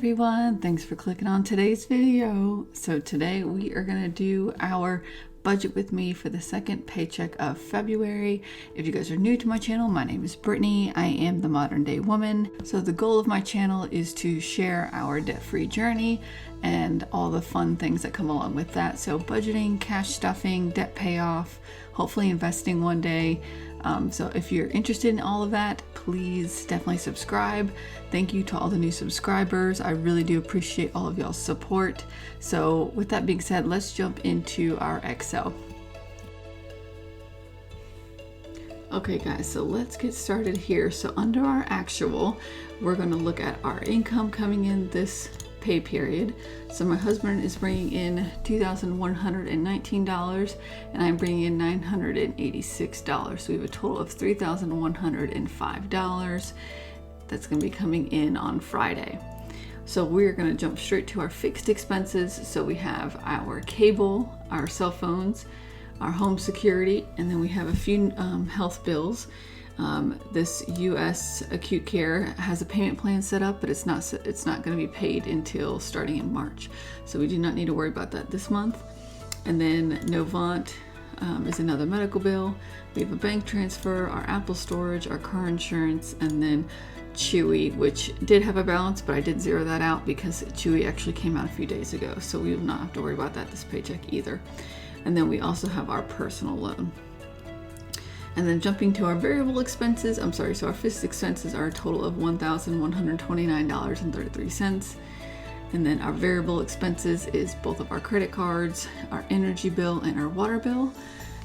everyone, thanks for clicking on today's video. So today we are going to do our budget with me for the second paycheck of February. If you guys are new to my channel, my name is Brittany. I am the modern day woman. So the goal of my channel is to share our debt-free journey and all the fun things that come along with that. So budgeting, cash stuffing, debt payoff, hopefully investing one day. So if you're interested in all of that, please definitely subscribe. Thank you to all the new subscribers. I really do appreciate all of y'all's support. So with that being said, let's jump into our Excel. Okay guys, so let's get started here. So under our actual, we're going to look at our income coming in this pay period. So my husband is bringing in $2,119 and I'm bringing in $986. So we have a total of $3,105 that's going to be coming in on Friday. So we're going to jump straight to our fixed expenses. So we have our cable, our cell phones, our home security, and then we have a few health bills. This U.S. acute care has a payment plan set up, but it's not going to be paid until starting in March. So we do not need to worry about that this month. And then Novant is another medical bill. We have a bank transfer, our Apple storage, our car insurance, and then Chewy, which did have a balance, but I did zero that out because Chewy actually came out a few days ago. So we will not have to worry about that this paycheck either. And then we also have our personal loan. And then jumping to our variable expenses, so our fixed expenses are a total of $1,129.33. And then our variable expenses is both of our credit cards, our energy bill, and our water bill.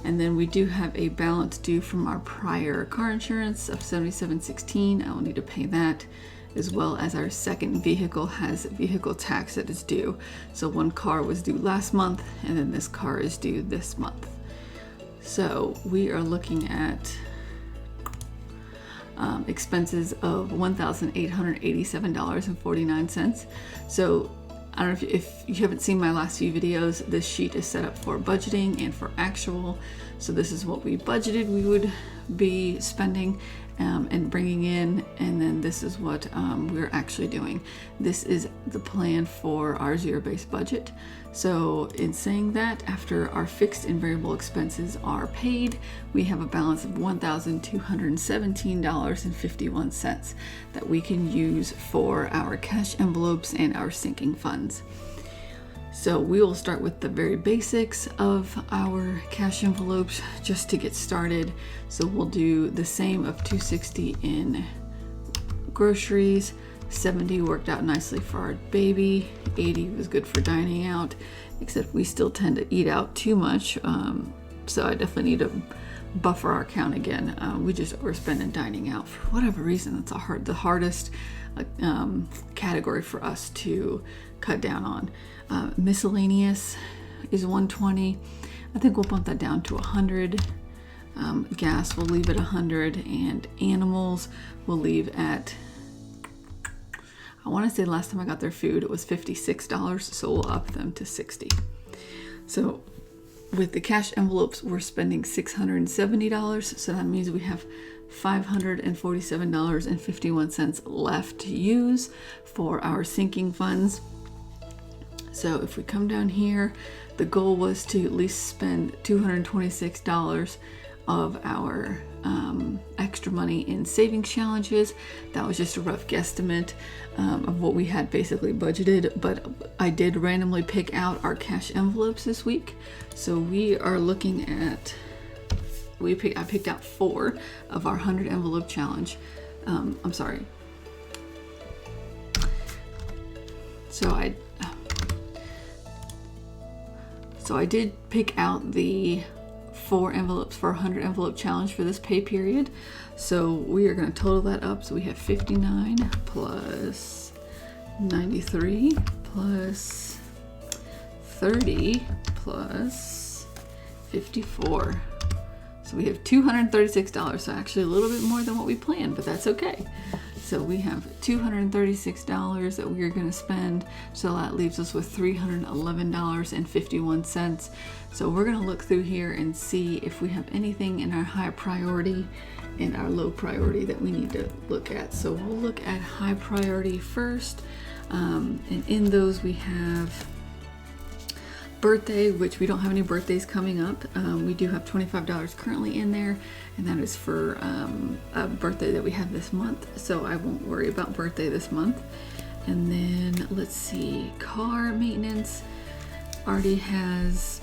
And then we do have a balance due from our prior car insurance of $77.16. I will need to pay that, as well as our second vehicle has vehicle tax that is due. So one car was due last month, and then this car is due this month. So we are looking at expenses of $1,887.49. So I don't know if you haven't seen my last few videos, this sheet is set up for budgeting and for actual. So this is what we budgeted we would be spending and bringing in, and then this is what we're actually doing. This is the plan for our zero-based budget. So in saying that, after our fixed and variable expenses are paid, we have a balance of $1,217.51 that we can use for our cash envelopes and our sinking funds. So we will start with the very basics of our cash envelopes just to get started. So we'll do the same of $260 in groceries, $70 worked out nicely for our baby, $80 was good for dining out, except we still tend to eat out too much. So I definitely need to buffer our account again. We just overspend in dining out for whatever reason. That's the hardest category for us to cut down on. Miscellaneous is $120. I think we'll bump that down to $100. Gas we'll leave at $100, and animals we'll leave at, I want to say last time I got their food it was $56, so we'll up them to $60. So with the cash envelopes we're spending $670, so that means we have $547.51 left to use for our sinking funds. So if we come down here, the goal was to at least spend $226 of our extra money in savings challenges. That was just a rough guesstimate of what we had basically budgeted, but I did randomly pick out our cash envelopes this week. So we are looking at, I picked out 4 of our 100 envelope challenge. So I did pick out the 4 envelopes for 100 envelope challenge for this pay period. So we are going to total that up. So we have 59 plus 93 plus 30 plus 54. So we have $236. So actually a little bit more than what we planned, but that's okay. So we have $236 that we are going to spend. So that leaves us with $311.51. So we're going to look through here and see if we have anything in our high priority and our low priority that we need to look at. So we'll look at high priority first. And in those we have birthday, which we don't have any birthdays coming up. We do have $25 currently in there, and that is for a birthday that we have this month, so I won't worry about birthday this month. And then let's see, car maintenance already has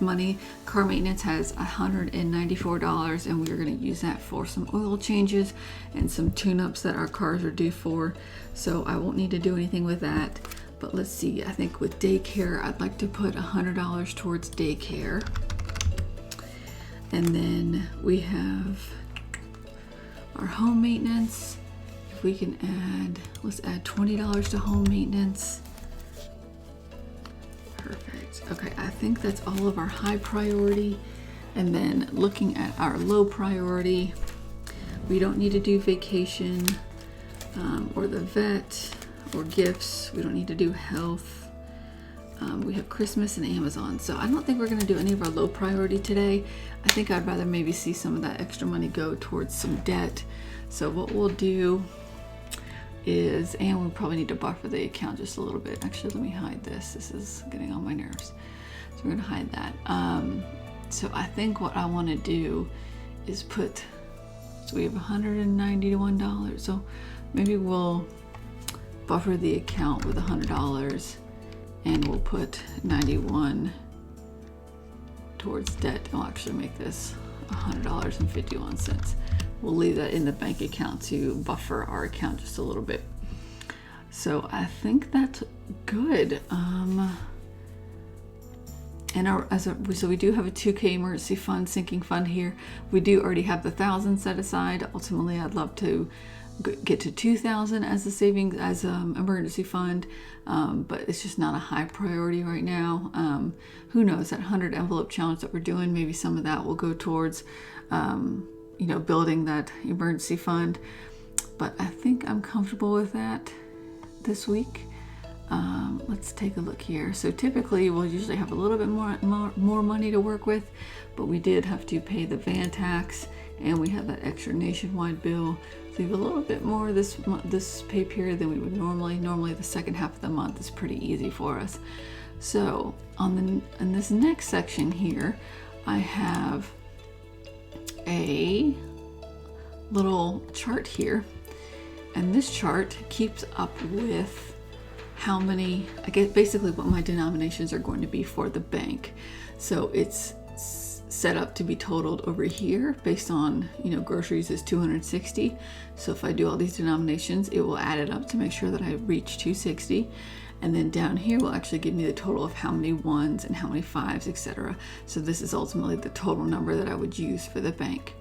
money. Car maintenance has $194, and we're going to use that for some oil changes and some tune-ups that our cars are due for, so I won't need to do anything with that. But let's see, I think with daycare, I'd like to put $100 towards daycare. And then we have our home maintenance. If we can add, let's add $20 to home maintenance. Perfect. Okay, I think that's all of our high priority. And then looking at our low priority, we don't need to do vacation or the vet or gifts. We don't need to do health. We have Christmas and Amazon. So I don't think we're going to do any of our low priority today. I think I'd rather maybe see some of that extra money go towards some debt. So what we'll do is, and we'll probably need to buffer the account just a little bit. Actually, let me hide this. This is getting on my nerves. So we're going to hide that. So I think what I want to do is put, so we have $191. So maybe we'll buffer the account with $100, and we'll put 91 towards debt. I'll actually make this $100.51. We'll leave that in the bank account to buffer our account just a little bit. So I think that's good. So we do have a 2K emergency fund, sinking fund here. We do already have the 1,000 set aside. Ultimately, I'd love to get to 2,000 as a savings, as an emergency fund, but it's just not a high priority right now. Who knows, that 100 envelope challenge that we're doing, maybe some of that will go towards building that emergency fund, but I think I'm comfortable with that this week. Let's take a look here. So typically we'll usually have a little bit more money to work with, but we did have to pay the van tax, and we have that extra nationwide bill. So we have a little bit more this pay period than we would normally. Normally the second half of the month is pretty easy for us. So in this next section here, I have a little chart here, and this chart keeps up with how many, I guess basically what my denominations are going to be for the bank. So it's set up to be totaled over here based on, groceries is 260. So if I do all these denominations, it will add it up to make sure that I reach 260. And then down here will actually give me the total of how many ones and how many fives, etc. So this is ultimately the total number that I would use for the bank.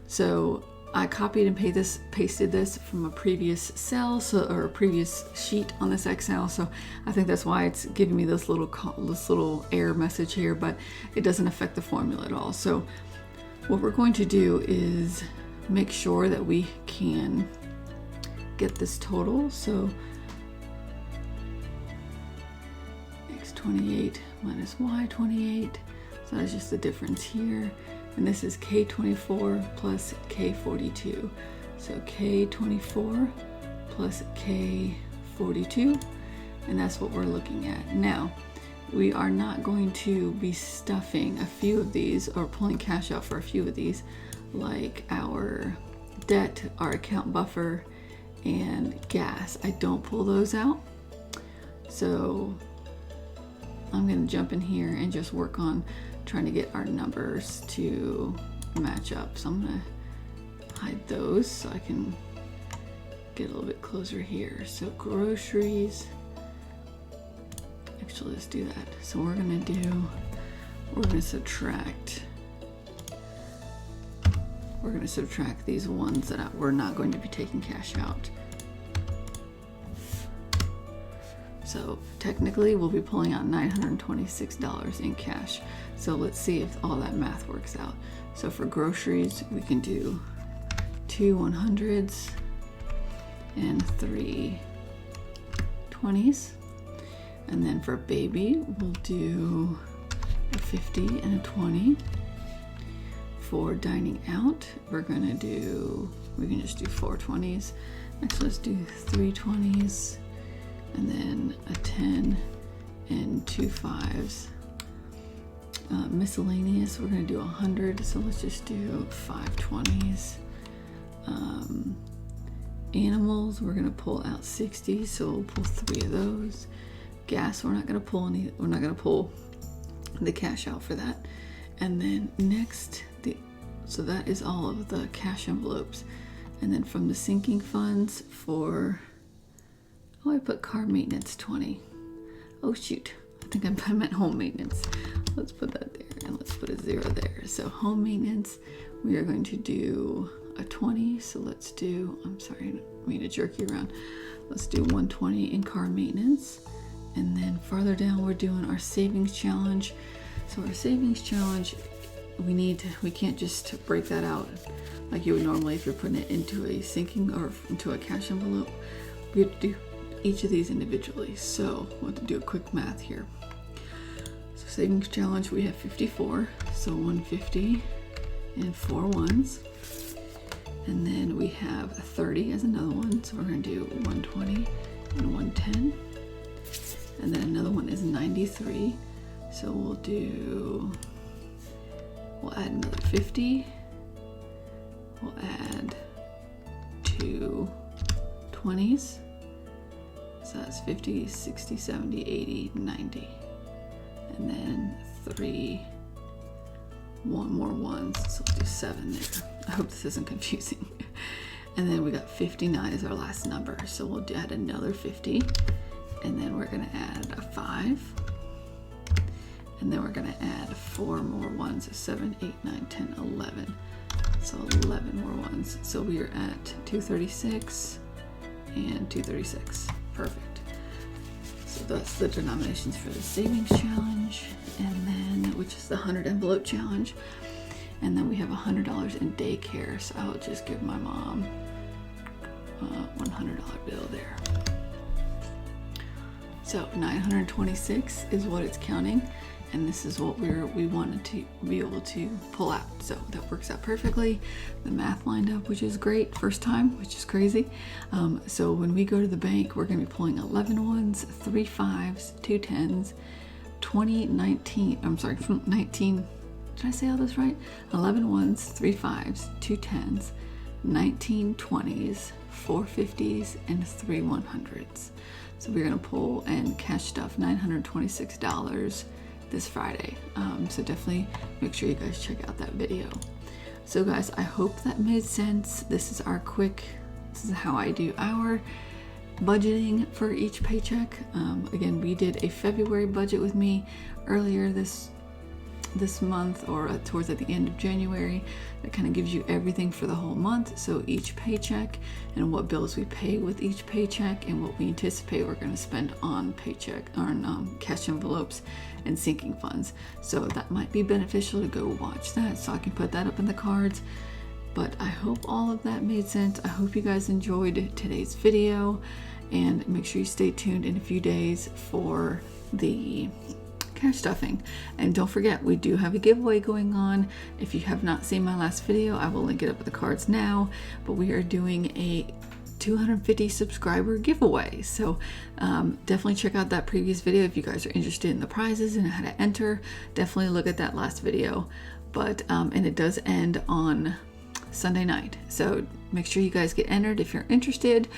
So I copied and pasted this from a previous cell, or a previous sheet on this Excel. So I think that's why it's giving me this little error message here, but it doesn't affect the formula at all. So what we're going to do is make sure that we can get this total. So X28 minus Y28. So that's just the difference here. And this is K24 plus K42. So K24 plus K42, and that's what we're looking at. Now, we are not going to be stuffing a few of these or pulling cash out for a few of these, like our debt, our account buffer, and gas. I don't pull those out. So I'm going to jump in here and just work on trying to get our numbers to match up. So I'm going to hide those so I can get a little bit closer here. So groceries, actually let's do that. So we're going to subtract these ones that we're not going to be taking cash out. So technically we'll be pulling out $926 in cash. So let's see if all that math works out. So for groceries, we can do 2 100s and 3 20s. And then for baby, we'll do a 50 and a 20. for dining out, we can just do 4 20s. Next, let's do 3 20s, and then a 10 and 2 5s. Miscellaneous, we're going to do 100, so let's just do 5 20s. Animals, we're going to pull out 60, so we'll pull 3 of those. Gas, we're not going to pull any. We're not going to pull the cash out for that. And then next, so that is all of the cash envelopes. And then from the sinking funds for, I put car maintenance 20. Oh shoot, I think I meant home maintenance. Let's put that there, and let's put a 0 there. So home maintenance, we are going to do a 20. So let's do, I'm sorry, I didn't mean to jerk you around. Let's do 120 in car maintenance. And then farther down, we're doing our savings challenge. So our savings challenge, we can't just break that out like you would normally if you're putting it into a sinking or into a cash envelope. We have to do each of these individually. So we'll have to do a quick math here. So savings challenge, we have 54. So 150 and 4 ones. And then we have 30 as another one. So we're going to do 120 and 110. And then another one is 93. So we'll add another 50. We'll add 2 20s. So that's 50, 60, 70, 80, 90. And then 1 more ones. So we'll do 7 there. I hope this isn't confusing. And then we got 59 as our last number. So we'll add another 50. And then we're going to add a 5. And then we're going to add 4 more ones. 7, 8, 9, 10, 11. So 11 more ones. So we are at 236 and 236. Perfect. So that's the denominations for the savings challenge. And then, which is the 100 envelope challenge. And then we have $100 in daycare. So I'll just give my mom a $100 bill there. So 926 is what it's counting, and this is what we wanted to be able to pull out. So that works out perfectly. The math lined up, which is great. First time, which is crazy. So when we go to the bank, we're going to be pulling 11 ones, 3 5s, 2 10s, 20, 19. I'm sorry, 19. Did I say all this right? 11 ones, 3 5s, 2 10s, 19 20s, 4 50s, and 3 100s. So we're going to pull and cash stuff $926 this Friday. So definitely make sure you guys check out that video. So guys, I hope that made sense. This is how I do our budgeting for each paycheck. Again, we did a February budget with me earlier this month, or towards at the end of January. That kind of gives you everything for the whole month. So each paycheck and what bills we pay with each paycheck and what we anticipate we're going to spend on cash envelopes and sinking funds. So that might be beneficial to go watch that, so I can put that up in the cards. But I hope all of that made sense. I hope you guys enjoyed today's video, and make sure you stay tuned in a few days for the cash stuffing. And don't forget, we do have a giveaway going on. If you have not seen my last video, I will link it up with the cards now, but we are doing a 250 subscriber giveaway. So definitely check out that previous video if you guys are interested in the prizes and how to enter. Definitely look at that last video. But and it does end on Sunday night, so make sure you guys get entered if you're interested.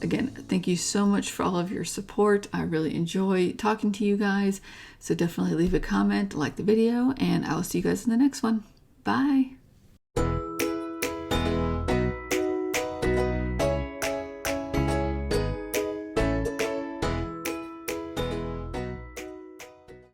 Again, thank you so much for all of your support. I really enjoy talking to you guys. So definitely leave a comment, like the video, and I will see you guys in the next one. Bye.